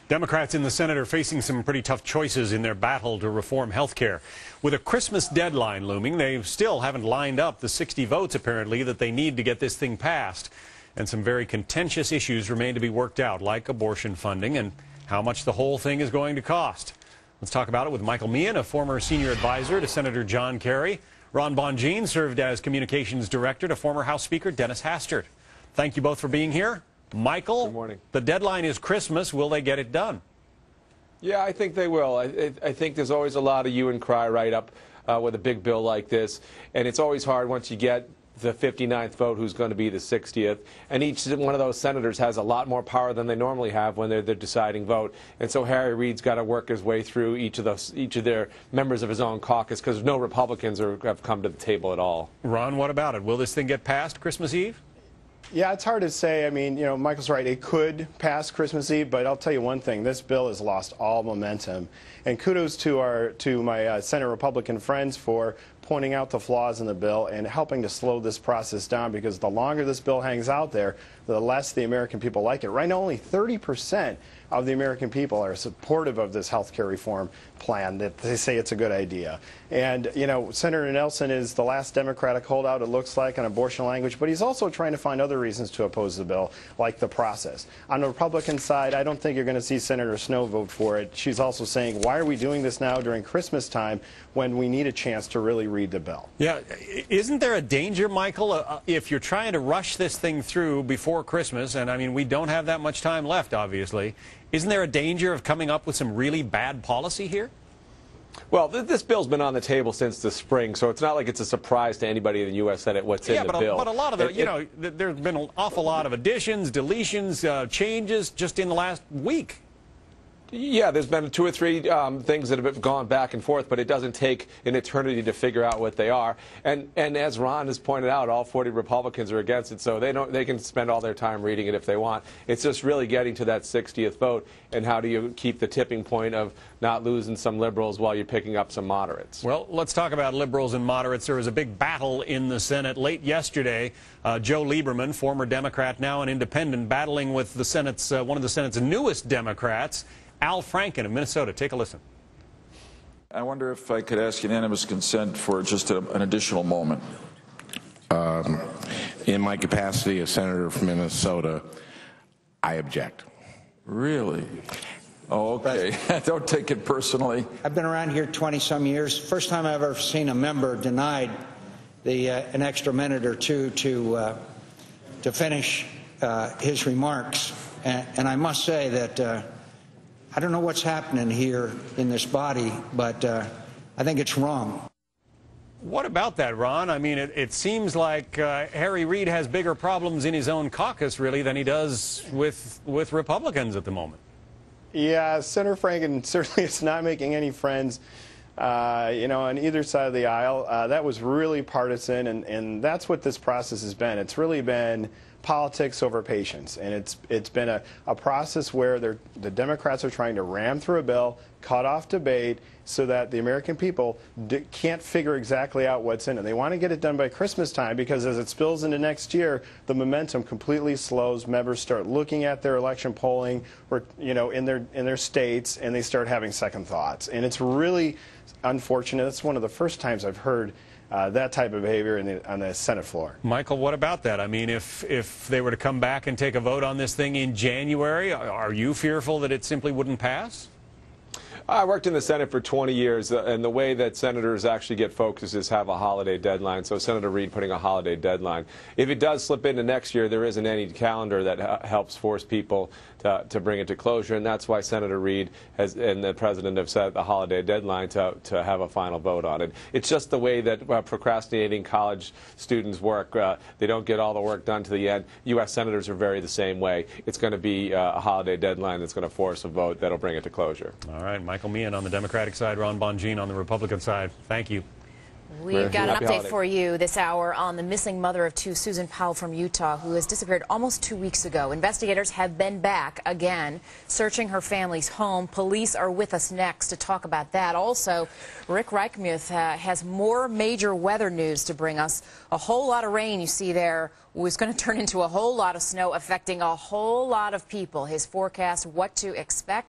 Democrats in the Senate are facing some pretty tough choices in their battle to reform health care. With a Christmas deadline looming, they still haven't lined up the 60 votes, apparently, that they need to get this thing passed. And some very contentious issues remain to be worked out, like abortion funding and how much the whole thing is going to cost. Let's talk about it with Michael Meehan, a former senior advisor to Senator John Kerry. Ron Bonjean served as communications director to former House Speaker Dennis Hastert. Thank you both for being here. Michael, good morning. The deadline is Christmas. Will they get it done? Yeah, I think they will. I think there's always a lot of hue and cry right up with a big bill like this. And it's always hard once you get the 59th vote who's going to be the 60th. And each one of those senators has a lot more power than they normally have when they're the deciding vote. And so Harry Reid's got to work his way through each of their members of his own caucus because no Republicans have come to the table at all. Ron, what about it? Will this thing get passed Christmas Eve? Yeah, it's hard to say. I mean, Michael's right. It could pass Christmas Eve, but I'll tell you one thing. This bill has lost all momentum. And kudos to my Senate Republican friends for pointing out the flaws in the bill and helping to slow this process down, because the longer this bill hangs out there, the less the American people like it. Right now, only 30% of the American people are supportive of this health care reform plan, that they say it's a good idea. And, Senator Nelson is the last Democratic holdout, it looks like, on abortion language, but he's also trying to find other reasons to oppose the bill, like the process. On the Republican side, I don't think you're going to see Senator Snowe vote for it. She's also saying, why are we doing this now during Christmas time when we need a chance to really read the bill? Yeah, isn't there a danger, Michael, if you're trying to rush this thing through before Christmas, and I mean, we don't have that much time left, obviously, isn't there a danger of coming up with some really bad policy here? Well, this bill's been on the table since the spring, so it's not like it's a surprise to anybody in the U.S. Senate what's in the bill. But a lot of the, there's been an awful lot of additions, deletions, changes just in the last week. Yeah, there's been 2 or 3 things that have gone back and forth, but it doesn't take an eternity to figure out what they are. And as Ron has pointed out, all 40 Republicans are against it, so they can spend all their time reading it if they want. It's just really getting to that 60th vote, and how do you keep the tipping point of not losing some liberals while you're picking up some moderates? Well, let's talk about liberals and moderates. There was a big battle in the Senate late yesterday. Joe Lieberman, former Democrat, now an independent, battling with the Senate's one of the Senate's newest Democrats, Al Franken of Minnesota. Take a listen. I wonder if I could ask unanimous consent for just an additional moment. In my capacity as Senator from Minnesota, I object. Really? Oh, okay. Don't take it personally. I've been around here 20-some years. First time I've ever seen a member denied an extra minute or two to finish his remarks. And I must say that I don't know what's happening here in this body, but I think it's wrong. What about that, Ron? I mean, it seems like Harry Reid has bigger problems in his own caucus, really, than he does with Republicans at the moment. Yeah, Senator Franken certainly is not making any friends, on either side of the aisle. That was really partisan, and that's what this process has been. It's really been politics over patience, and it's been a process where the Democrats are trying to ram through a bill, cut off debate, so that the American people can't figure exactly out what's in it. They want to get it done by Christmas time, because as it spills into next year, the momentum completely slows. Members start looking at their election polling, or in their states, and they start having second thoughts. And it's really unfortunate. It's one of the first times I've heard that type of behavior on the Senate floor. Michael, what about that? I mean, if they were to come back and take a vote on this thing in January, are you fearful that it simply wouldn't pass? I worked in the Senate for 20 years, and the way that senators actually get focused is have a holiday deadline. So Senator Reid putting a holiday deadline. If it does slip into next year, there isn't any calendar that helps force people to bring it to closure, and that's why Senator Reid and the President have set the holiday deadline to have a final vote on it. It's just the way that procrastinating college students work. They don't get all the work done to the end. U.S. senators are very the same way. It's going to be a holiday deadline that's going to force a vote that'll bring it to closure. All right, Michael Meehan on the Democratic side, Ron Bonjean on the Republican side. Thank you. We've got an update for you this hour on the missing mother of 2, Susan Powell from Utah, who has disappeared almost 2 weeks ago. Investigators have been back again, searching her family's home. Police are with us next to talk about that. Also, Rick Reichmuth has more major weather news to bring us. A whole lot of rain you see there was going to turn into a whole lot of snow, affecting a whole lot of people. His forecast, what to expect.